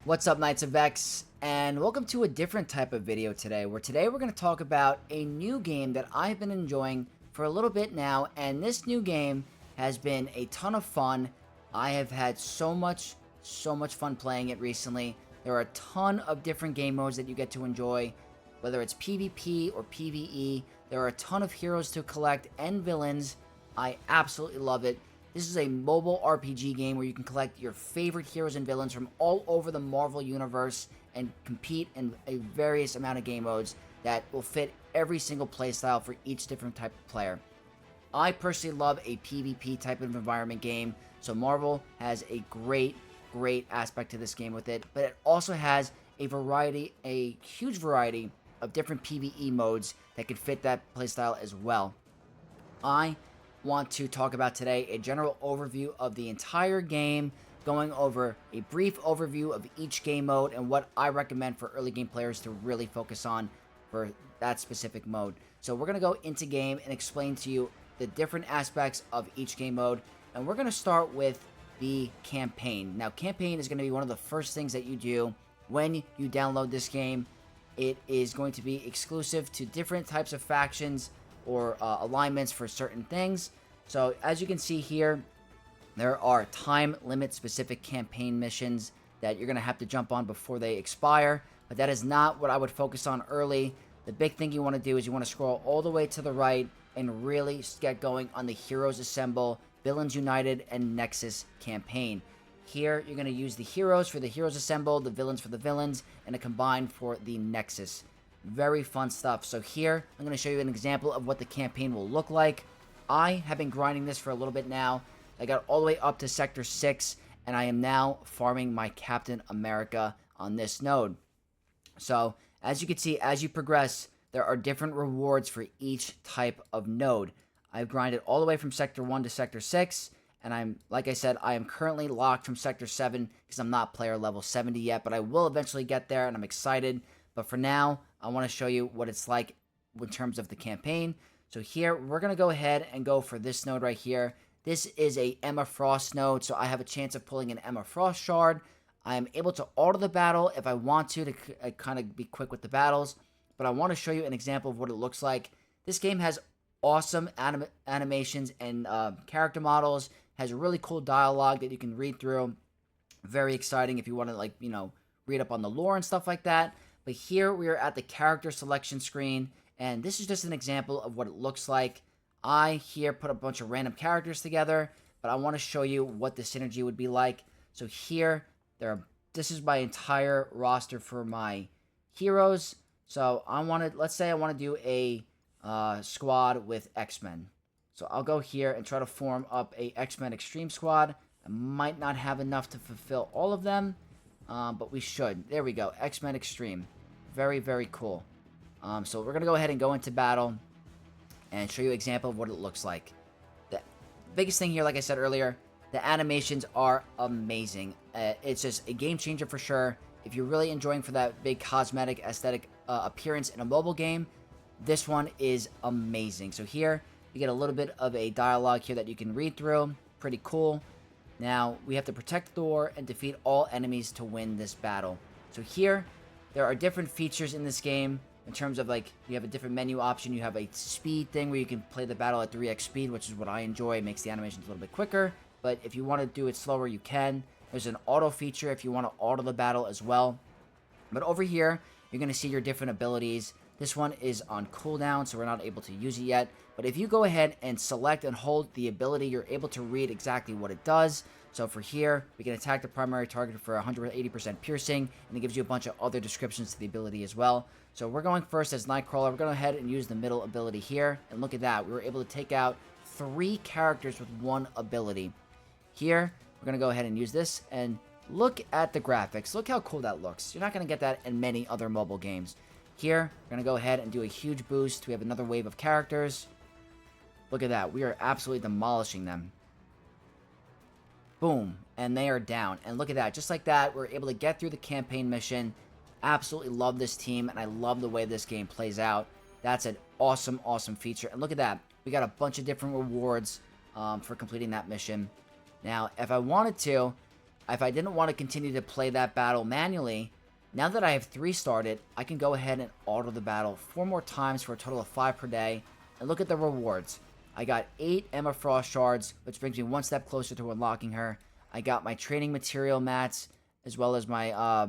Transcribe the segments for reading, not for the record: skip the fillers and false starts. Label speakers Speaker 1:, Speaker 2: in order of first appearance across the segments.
Speaker 1: What's up, Knights of X, and welcome to a different type of video today, where today we're going to talk about a new game that I've been enjoying for a little bit now, and this new game has been a ton of fun. I have had so much fun playing it recently. There are a ton of different game modes that you get to enjoy, whether it's PvP or PvE. There are a ton of heroes to collect and villains. I absolutely love it. This is a mobile RPG game where you can collect your favorite heroes and villains from all over the Marvel Universe and compete in a various amount of game modes that will fit every single playstyle for each different type of player. I personally love a PvP type of environment game, so Marvel has a great aspect to this game with it, but it also has a huge variety of different PvE modes that can fit that playstyle as well. I want to talk about today a general overview of the entire game, going over a brief overview of each game mode and what I recommend for early game players to really focus on for that specific mode. So we're going to go into game and explain to you the different aspects of each game mode, and we're going to start with the campaign. Now, campaign is going to be one of the first things that you do when you download this game. It is going to be exclusive to different types of factions or alignments for certain things. So as you can see here, there are time limit specific campaign missions that you're going to have to jump on before they expire, but that is not what I would focus on early. The big thing you want to do is you want to scroll all the way to the right and really get going on the Heroes Assemble, Villains United, and Nexus campaign. Here, you're going to use the heroes for the Heroes Assemble, the villains for the villains, and a combine for the Nexus. Very fun stuff. So here, I'm going to show you an example of what the campaign will look like. I have been grinding this for a little bit now. I got all the way up to Sector 6, and I am now farming my Captain America on this node. So, as you can see, as you progress, there are different rewards for each type of node. I've grinded all the way from Sector 1 to Sector 6, and like I said, I am currently locked from Sector 7 because I'm not player level 70 yet, but I will eventually get there, and I'm excited. But for now, I want to show you what it's like in terms of the campaign. So here, we're going to go ahead and go for this node right here. This is a Emma Frost node, so I have a chance of pulling an Emma Frost shard. I am able to auto the battle if I want to kind of be quick with the battles. But I want to show you an example of what it looks like. This game has awesome animations and character models. Has really cool dialogue that you can read through. Very exciting if you want to, read up on the lore and stuff like that. But here we are at the character selection screen, and this is just an example of what it looks like. I here put a bunch of random characters together, but I want to show you what the synergy would be like. So here, this is my entire roster for my heroes. So let's say I want to do a squad with X-Men. So I'll go here and try to form up a X-Men Extreme squad. I might not have enough to fulfill all of them, but we should. There we go, X-Men Extreme. Very cool. So we're going to go ahead and go into battle and show you an example of what it looks like. The biggest thing here, like I said earlier, the animations are amazing. It's just a game changer for sure. If you're really enjoying for that big cosmetic aesthetic appearance in a mobile game, this one is amazing. So here, you get a little bit of a dialogue here that you can read through. Pretty cool. Now, we have to protect the door and defeat all enemies to win this battle. So here, there are different features in this game in terms of, you have a different menu option. You have a speed thing where you can play the battle at 3x speed, which is what I enjoy. It makes the animations a little bit quicker. But if you want to do it slower, you can. There's an auto feature if you want to auto the battle as well. But over here, you're going to see your different abilities. This one is on cooldown, so we're not able to use it yet. But if you go ahead and select and hold the ability, you're able to read exactly what it does. So for here, we can attack the primary target for 180% piercing, and it gives you a bunch of other descriptions to the ability as well. So we're going first as Nightcrawler. We're going to go ahead and use the middle ability here. And look at that. We were able to take out 3 characters with 1 ability. Here, we're going to go ahead and use this, and look at the graphics. Look how cool that looks. You're not going to get that in many other mobile games. Here, we're going to go ahead and do a huge boost. We have another wave of characters. Look at that. We are absolutely demolishing them. Boom. And they are down. And look at that. Just like that, we're able to get through the campaign mission. Absolutely love this team, and I love the way this game plays out. That's an awesome feature. And look at that. We got a bunch of different rewards for completing that mission. Now, if I wanted to, if I didn't want to continue to play that battle manually, now that I have 3 started, I can go ahead and auto the battle 4 more times for a total of 5 per day. And look at the rewards. I got 8 Emma Frost shards, which brings me one step closer to unlocking her. I got my training material mats, as well as my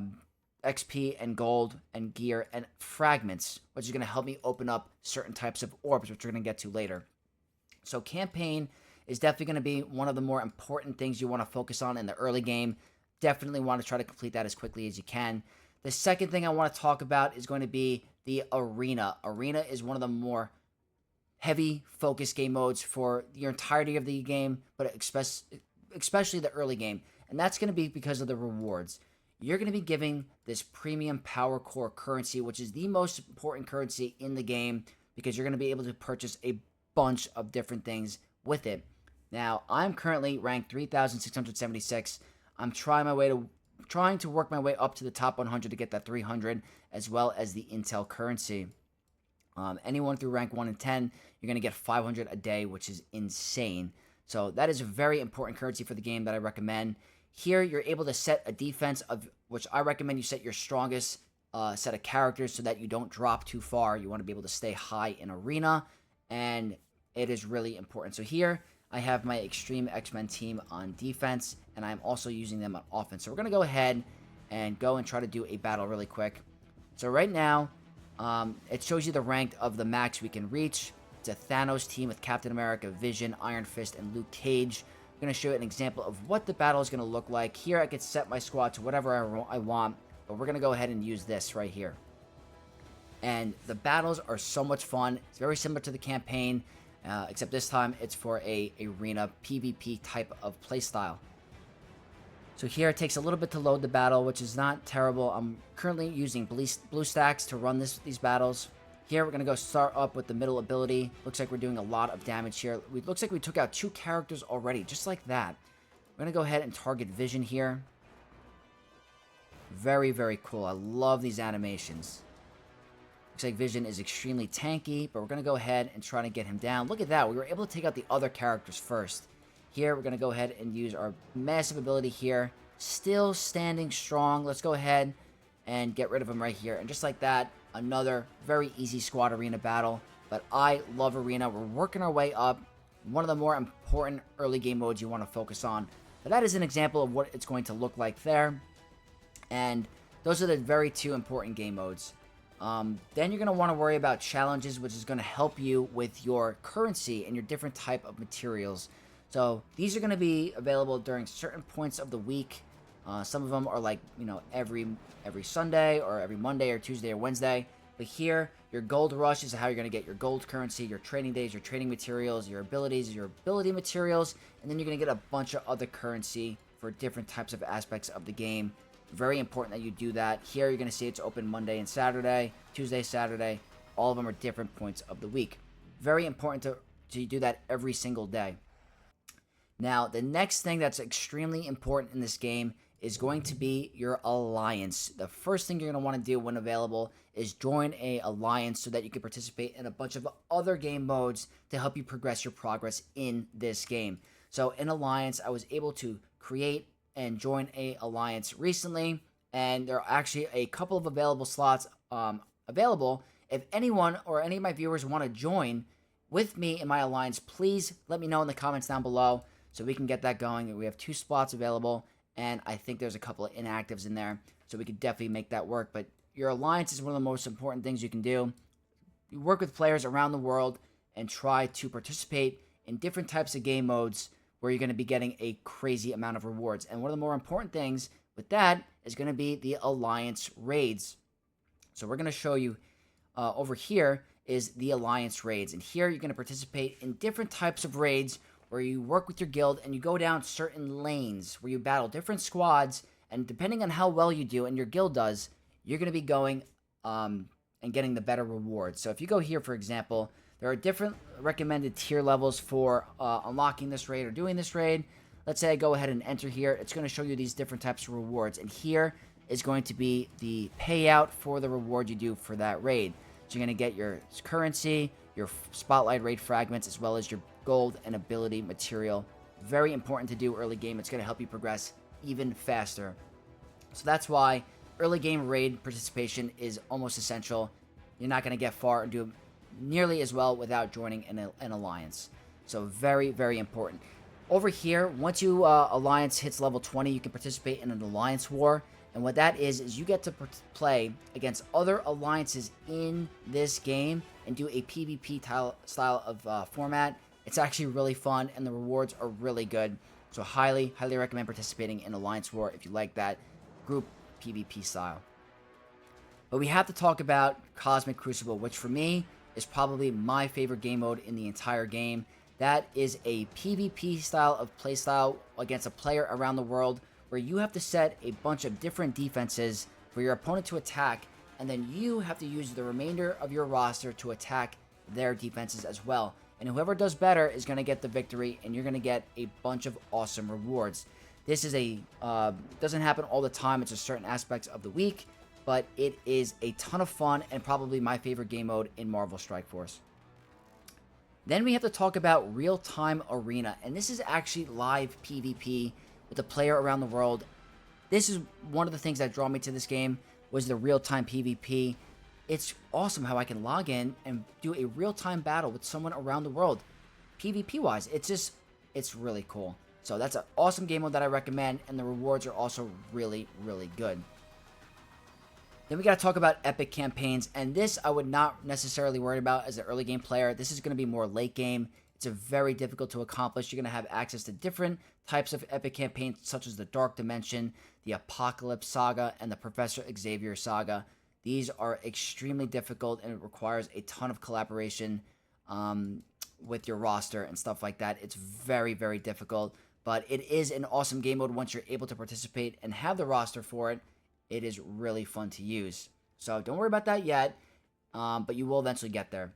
Speaker 1: XP and gold and gear and fragments, which is going to help me open up certain types of orbs, which we're going to get to later. So campaign is definitely going to be one of the more important things you want to focus on in the early game. Definitely want to try to complete that as quickly as you can. The second thing I want to talk about is going to be the arena. Arena is one of the more heavy focus game modes for the entirety of the game, but especially the early game. And that's going to be because of the rewards. You're going to be giving this premium power core currency, which is the most important currency in the game, because you're going to be able to purchase a bunch of different things with it. Now, I'm currently ranked 3,676. I'm trying to work my way up to the top 100 to get that 300, as well as the intel currency. Anyone through rank 1 and 10, you're going to get 500 a day, which is insane. So that is a very important currency for the game that I recommend. Here, you're able to set a defense of which I recommend you set your strongest set of characters so that you don't drop too far. You want to be able to stay high in arena, and it is really important. So here, I have my Extreme X-Men team on defense, and I'm also using them on offense. So we're going to go ahead and go and try to do a battle really quick. So right now, it shows you the rank of the max we can reach. It's a Thanos team with Captain America, Vision, Iron Fist, and Luke Cage. I'm going to show you an example of what the battle is going to look like. Here I could set my squad to whatever I want, but we're going to go ahead and use this right here. And the battles are so much fun. It's very similar to the campaign, except this time it's for a arena PvP type of playstyle. So here it takes a little bit to load the battle, which is not terrible. I'm currently using blue stacks to run these battles. Here we're going to go start up with the middle ability. Looks like we're doing a lot of damage here. It looks like we took out 2 characters already, just like that. We're going to go ahead and target Vision here. Very, very cool. I love these animations. Looks like Vision is extremely tanky, but we're going to go ahead and try to get him down. Look at that. We were able to take out the other characters first. Here, we're going to go ahead and use our massive ability here. Still standing strong. Let's go ahead and get rid of him right here. And just like that, another very easy squad arena battle. But I love arena. We're working our way up. One of the more important early game modes you want to focus on. But that is an example of what it's going to look like there. And those are the very 2 important game modes. Then you're going to want to worry about challenges, which is going to help you with your currency and your different type of materials. So these are going to be available during certain points of the week. Some of them are like, every Sunday or every Monday or Tuesday or Wednesday. But here, your gold rush is how you're going to get your gold currency, your training days, your training materials, your abilities, your ability materials, and then you're going to get a bunch of other currency for different types of aspects of the game. Very important that you do that. Here, you're going to see it's open Monday and Saturday, Tuesday, Saturday. All of them are different points of the week. Very important to do that every single day. Now, the next thing that's extremely important in this game is going to be your alliance. The first thing you're going to want to do when available is join a alliance so that you can participate in a bunch of other game modes to help you progress your progress in this game. So in alliance, I was able to create and join a alliance recently, and there are actually a couple of available slots available. If anyone or any of my viewers want to join with me in my alliance, please let me know in the comments down below so we can get that going. We have 2 spots available, and I think there's a couple of inactives in there, so we could definitely make that work. But your alliance is one of the most important things you can do. You work with players around the world and try to participate in different types of game modes where you're going to be getting a crazy amount of rewards. And one of the more important things with that is going to be the alliance raids. So we're going to show you over here is the alliance raids. And here you're going to participate in different types of raids where you work with your guild and you go down certain lanes where you battle different squads, and depending on how well you do and your guild does, you're going to be going and getting the better rewards. So if you go here, for example, there are different recommended tier levels for unlocking this raid or doing this raid. Let's say I go ahead and enter here. It's going to show you these different types of rewards, and here is going to be the payout for the reward you do for that raid. So you're going to get your currency, your spotlight raid fragments, as well as your gold and ability material. Very important to do early game. It's going to help you progress even faster. So that's why early game raid participation is almost essential. You're not going to get far and do nearly as well without joining an alliance. So very, very important. Over here, once you alliance hits level 20, you can participate in an alliance war. And what that is you get to play against other alliances in this game and do a PvP style of format. It's actually really fun, and the rewards are really good. So highly, highly recommend participating in Alliance War if you like that group PvP style. But we have to talk about Cosmic Crucible, which for me is probably my favorite game mode in the entire game. That is a PvP style of playstyle against a player around the world where you have to set a bunch of different defenses for your opponent to attack, and then you have to use the remainder of your roster to attack their defenses as well. And whoever does better is going to get the victory, and you're going to get a bunch of awesome rewards. This is doesn't happen all the time. It's a certain aspects of the week, but it is a ton of fun and probably my favorite game mode in Marvel Strike Force. Then we have to talk about RealTime Arena, and this is actually live PvP with a player around the world. This is one of the things that draw me to this game, was the real-time PvP. It's awesome how I can log in and do a real-time battle with someone around the world. PvP-wise, it's really cool. So that's an awesome game mode that I recommend, and the rewards are also really, really good. Then we got to talk about epic campaigns, and this I would not necessarily worry about as an early game player. This is going to be more late game. It's a very difficult to accomplish. You're going to have access to different types of epic campaigns, such as the Dark Dimension, the Apocalypse Saga, and the Professor Xavier Saga. These are extremely difficult, and it requires a ton of collaboration with your roster and stuff like that. It's very, very difficult, but it is an awesome game mode once you're able to participate and have the roster for it. It is really fun to use. So don't worry about that yet, but you will eventually get there.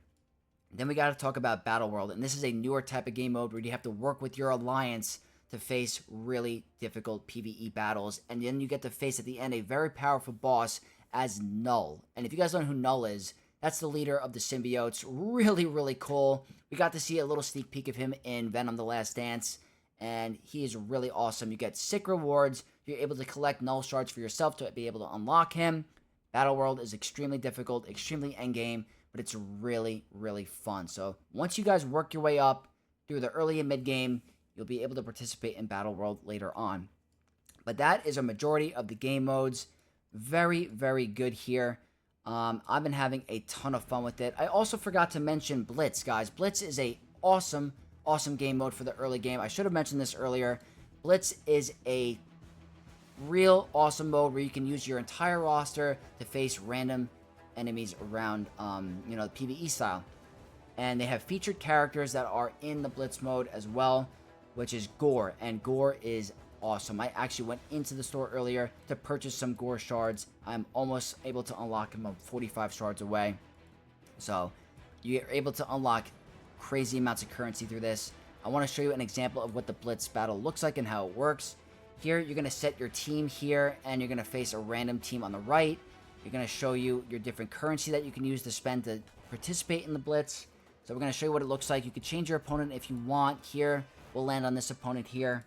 Speaker 1: Then we got to talk about Battle World, and this is a newer type of game mode where you have to work with your alliance to face really difficult PvE battles, and then you get to face at the end a very powerful boss as Null. And if you guys don't know who Null is, that's the leader of the symbiotes. Really, really cool. We got to see a little sneak peek of him in Venom: The Last Dance, and he is really awesome. You get sick rewards. You're able to collect Null shards for yourself to be able to unlock him. Battle World is extremely difficult, extremely endgame, but it's really, really fun. So once you guys work your way up through the early and mid game, you'll be able to participate in Battle World later on. But that is a majority of the game modes. Very, very good here. I've been having a ton of fun with it. I also forgot to mention Blitz, guys. Blitz is a awesome game mode for the early game. I should have mentioned this earlier. Blitz is a real awesome mode where you can use your entire roster to face random enemies around, the PvE style. And they have featured characters that are in the Blitz mode as well, which is Gore. And Gore is awesome. I actually went into the store earlier to purchase some Gore shards. I'm almost able to unlock him. I'm 45 shards away. So you're able to unlock crazy amounts of currency through this. I want to show you an example of what the Blitz battle looks like and how it works. Here, you're going to set your team here, and you're going to face a random team on the right. You're going to show you your different currency that you can use to spend to participate in the Blitz. So we're going to show you what it looks like. You can change your opponent if you want. Here, we'll land on this opponent here.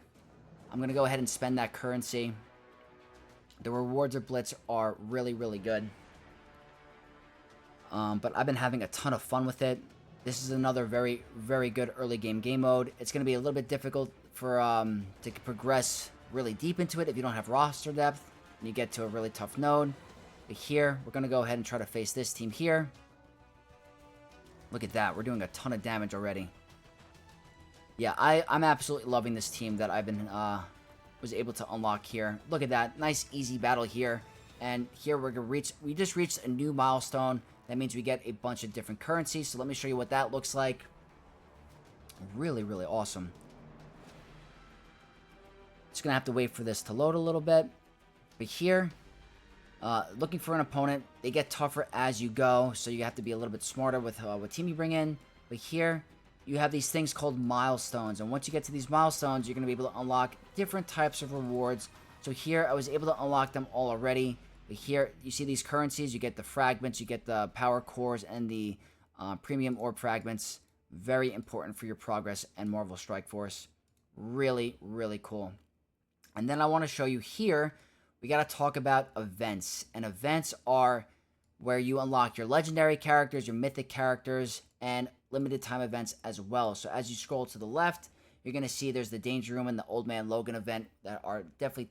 Speaker 1: I'm going to go ahead and spend that currency. The rewards of Blitz are really, really good. But I've been having a ton of fun with it. This is another very, very good early game mode. It's going to be a little bit difficult for to progress really deep into it if you don't have roster depth and you get to a really tough node. But here, we're going to go ahead and try to face this team here. Look at that. We're doing a ton of damage already. Yeah, I'm absolutely loving this team that I've been was able to unlock here. Look at that. Nice, easy battle here. And here we're going to we just reached a new milestone. That means we get a bunch of different currencies. So let me show you what that looks like. Really, really awesome. Just going to have to wait for this to load a little bit. But here, looking for an opponent. They get tougher as you go, so you have to be a little bit smarter with what team you bring in. But here, you have these things called Milestones. And once you get to these Milestones, you're going to be able to unlock different types of rewards. So here, I was able to unlock them all already. But here, you see these currencies. You get the fragments, you get the power cores, and the premium orb fragments. Very important for your progress and Marvel Strike Force. Really, really cool. And then I want to show you here, we got to talk about events. And events are where you unlock your legendary characters, your mythic characters, and limited time events as well. So as you scroll to the left, you're going to see there's the Danger Room and the Old Man Logan event that are definitely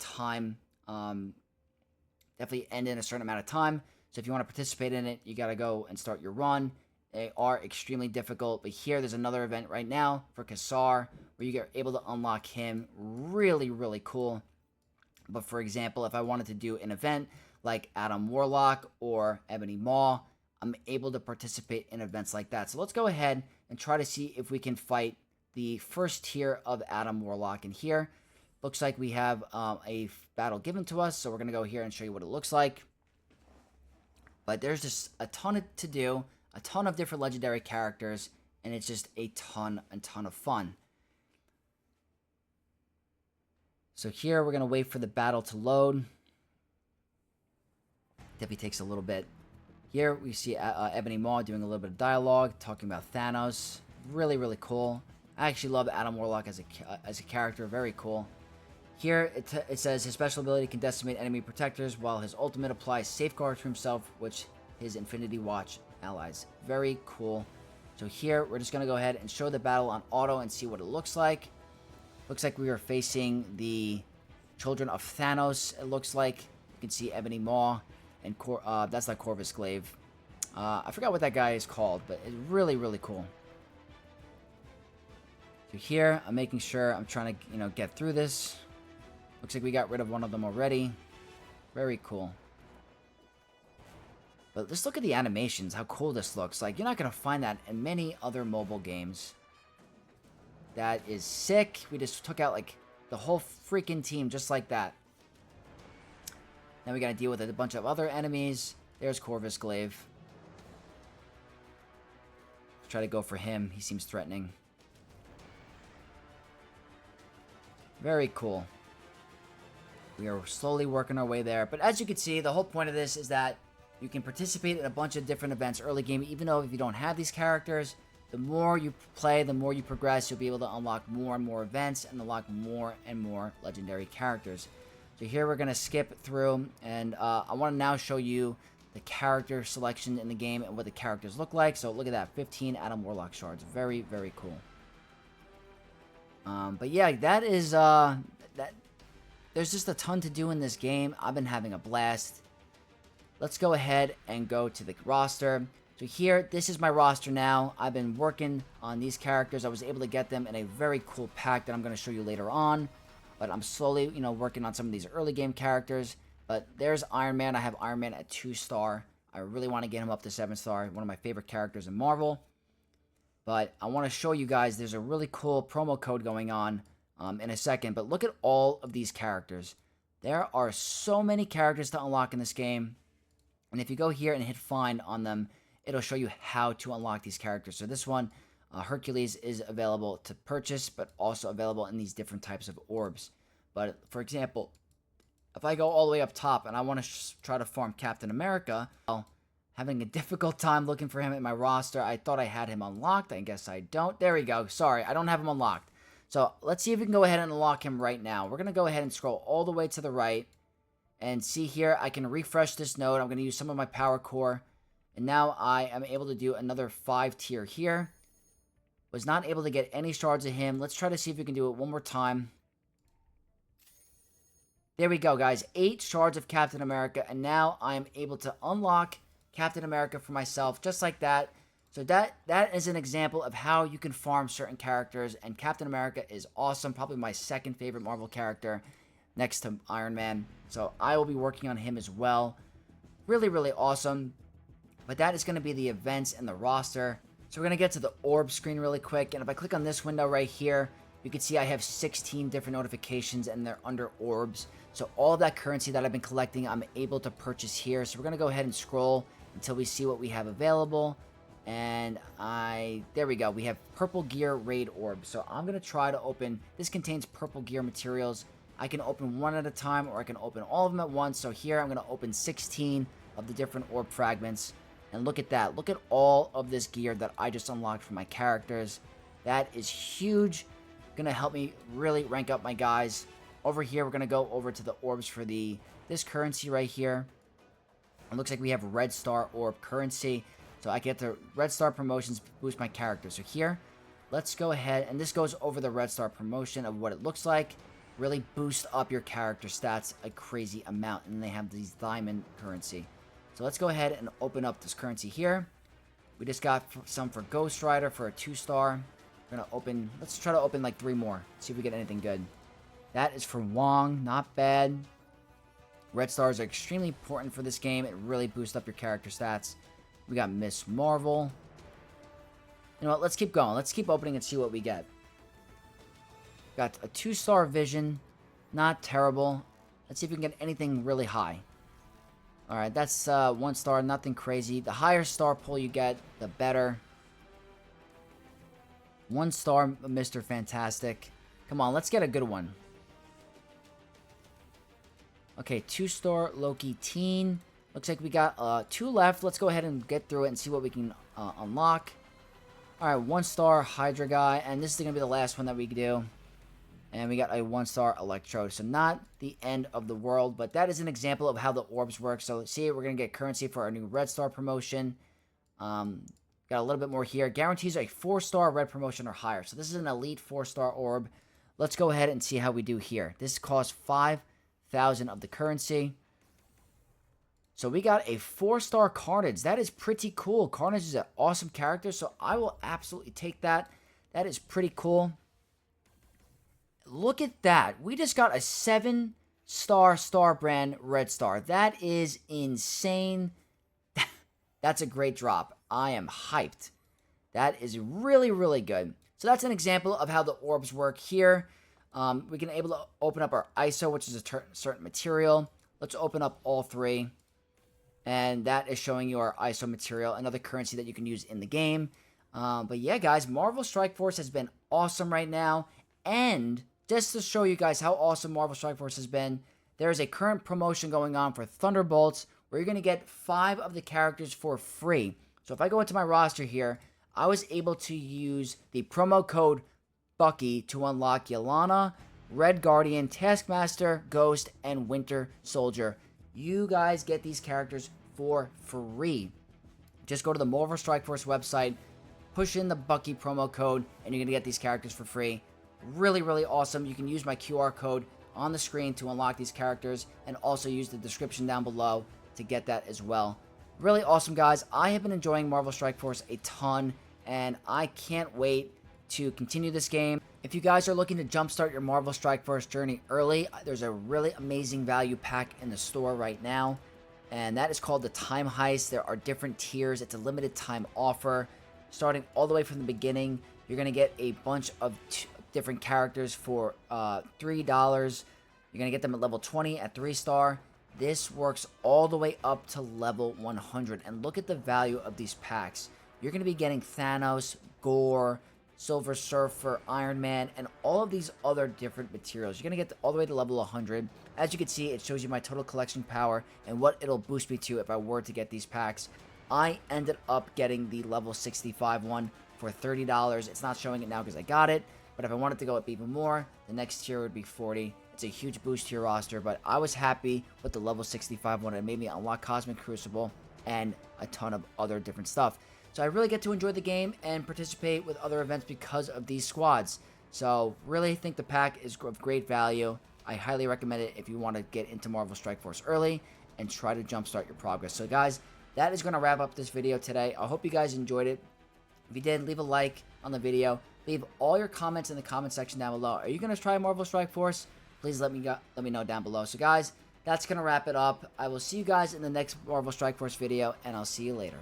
Speaker 1: definitely end in a certain amount of time. So if you want to participate in it, you got to go and start your run. They are extremely difficult, but here there's another event right now for Kassar where you get able to unlock him. Really, really cool. But for example, if I wanted to do an event like Adam Warlock or Ebony Maw, I'm able to participate in events like that. So let's go ahead and try to see if we can fight the first tier of Adam Warlock. And here, looks like we have a battle given to us. So we're going to go here and show you what it looks like. But there's just a ton to do, a ton of different legendary characters, and it's just a ton of fun. So here, we're going to wait for the battle to load. Definitely takes a little bit. Here, we see Ebony Maw doing a little bit of dialogue, talking about Thanos. Really, really cool. I actually love Adam Warlock as a character. Very cool. Here, it says his special ability can decimate enemy protectors, while his ultimate applies safeguard to himself, which his Infinity Watch allies. Very cool. So here, we're just going to go ahead and show the battle on auto and see what it looks like. Looks like we are facing the Children of Thanos, it looks like. You can see Ebony Maw, and that's like Corvus Glaive. I forgot what that guy is called, but it's really, really cool. So here, I'm making sure I'm trying to, get through this. Looks like we got rid of one of them already. Very cool. But just look at the animations, how cool this looks. Like, you're not going to find that in many other mobile games. That is sick. We just took out, like, the whole freaking team just like that. Then we got to deal with a bunch of other enemies. There's Corvus Glaive. Let's try to go for him. He seems threatening. Very cool. We are slowly working our way there. But as you can see, the whole point of this is that you can participate in a bunch of different events early game, even though if you don't have these characters, the more you play, the more you progress, you'll be able to unlock more and more events and unlock more and more legendary characters. So here we're going to skip through, and I want to now show you the character selection in the game and what the characters look like. So look at that, 15 Adam Warlock shards. Very, very cool. But yeah, that is... There's just a ton to do in this game. I've been having a blast. Let's go ahead and go to the roster. So here, this is my roster now. I've been working on these characters. I was able to get them in a very cool pack that I'm going to show you later on. But I'm slowly, working on some of these early game characters. But there's Iron Man. I have Iron Man at 2-star. I really want to get him up to 7-star. One of my favorite characters in Marvel. But I want to show you guys, there's a really cool promo code going on in a second. But look at all of these characters. There are so many characters to unlock in this game. And if you go here and hit find on them, it'll show you how to unlock these characters. So this one, Hercules, is available to purchase, but also available in these different types of orbs. But for example, if I go all the way up top and I want to try to farm Captain America, well, having a difficult time looking for him in my roster. I thought I had him unlocked. I guess I don't. There we go. Sorry, I don't have him unlocked. So let's see if we can go ahead and unlock him right now. We're going to go ahead and scroll all the way to the right. And see here, I can refresh this node. I'm going to use some of my power core. And now I am able to do another 5-tier here. Was not able to get any shards of him. Let's try to see if we can do it one more time. There we go, guys. 8 shards of Captain America. And now I am able to unlock Captain America for myself, just like that. So that is an example of how you can farm certain characters. And Captain America is awesome. Probably my second favorite Marvel character, next to Iron Man. So I will be working on him as well. Really, really awesome. But that is going to be the events and the roster. So we're going to get to the orb screen really quick. And if I click on this window right here, you can see I have 16 different notifications and they're under orbs. So all of that currency that I've been collecting, I'm able to purchase here. So we're going to go ahead and scroll until we see what we have available. And there we go. We have purple gear raid orb. So I'm going to try to open, this contains purple gear materials. I can open one at a time, or I can open all of them at once. So here I'm going to open 16 of the different orb fragments. And look at that. Look at all of this gear that I just unlocked for my characters. That is huge. Going to help me really rank up my guys. Over here, we're going to go over to the orbs for this currency right here. It looks like we have Red Star Orb currency. So I get the Red Star promotions boost my character. So here, let's go ahead. And this goes over the Red Star promotion of what it looks like. Really boost up your character stats a crazy amount. And they have these diamond currency. So let's go ahead and open up this currency here. We just got some for Ghost Rider for a 2-star. We're going to open, let's try to open like 3 more. See if we get anything good. That is for Wong, not bad. Red stars are extremely important for this game. It really boosts up your character stats. We got Miss Marvel. You know what, let's keep going. Let's keep opening and see what we get. Got a 2-star Vision, not terrible. Let's see if we can get anything really high. Alright, that's 1 star, nothing crazy. The higher star pull you get, the better. 1 star, Mr. Fantastic. Come on, let's get a good one. Okay, 2-star Loki Teen. Looks like we got 2 left. Let's go ahead and get through it and see what we can unlock. Alright, 1-star Hydra guy. And this is going to be the last one that we do. And we got a 1-star Electrode. So not the end of the world, but that is an example of how the orbs work. So see, we're going to get currency for our new Red Star promotion. Got a little bit more here. Guarantees a 4-star red promotion or higher. So this is an elite 4-star orb. Let's go ahead and see how we do here. This costs 5,000 of the currency. So we got a 4-star Carnage. That is pretty cool. Carnage is an awesome character, so I will absolutely take that. That is pretty cool. Look at that. We just got a 7-star Star Brand Red Star. That is insane. That's a great drop. I am hyped. That is really, really good. So that's an example of how the orbs work here. We can able to open up our ISO, which is a certain material. Let's open up all 3. And that is showing you our ISO material, another currency that you can use in the game. But yeah, guys, Marvel Strike Force has been awesome right now. And just to show you guys how awesome Marvel Strike Force has been, there is a current promotion going on for Thunderbolts where you're going to get 5 of the characters for free. So if I go into my roster here, I was able to use the promo code Bucky to unlock Yelena, Red Guardian, Taskmaster, Ghost, and Winter Soldier. You guys get these characters for free. Just go to the Marvel Strike Force website, push in the Bucky promo code, and you're going to get these characters for free. Really, really awesome. You can use my QR code on the screen to unlock these characters, and also use the description down below to get that as well. Really awesome, guys. I have been enjoying Marvel Strike Force a ton, and I can't wait to continue this game. If you guys are looking to jumpstart your Marvel Strike Force journey early, there's a really amazing value pack in the store right now, and that is called the Time Heist. There are different tiers. It's a limited time offer. Starting all the way from the beginning, you're going to get a bunch of different characters for $3. You're going to get them at level 20 at 3-star. This works all the way up to level 100, and look at the value of these packs. You're going to be getting Thanos, Gore, Silver Surfer, Iron Man, and all of these other different materials. You're going to get all the way to level 100. As you can see, it shows you my total collection power and what it'll boost me to if I were to get these packs. I ended up getting the level 65 one for $30. It's not showing it now because I got it, but if I wanted to go up even more, the next tier would be 40. It's a huge boost to your roster, but I was happy with the level 65 one. It made me unlock Cosmic Crucible and a ton of other different stuff. So I really get to enjoy the game and participate with other events because of these squads. So really think the pack is of great value. I highly recommend it if you want to get into Marvel Strike Force early and try to jumpstart your progress. So guys, that is going to wrap up this video today. I hope you guys enjoyed it. If you did, leave a like on the video. Leave all your comments in the comment section down below. Are you going to try Marvel Strike Force? Please let me know down below. So guys, that's going to wrap it up. I will see you guys in the next Marvel Strike Force video, and I'll see you later.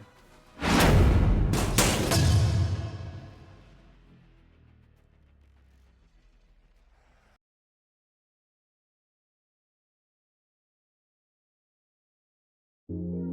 Speaker 2: You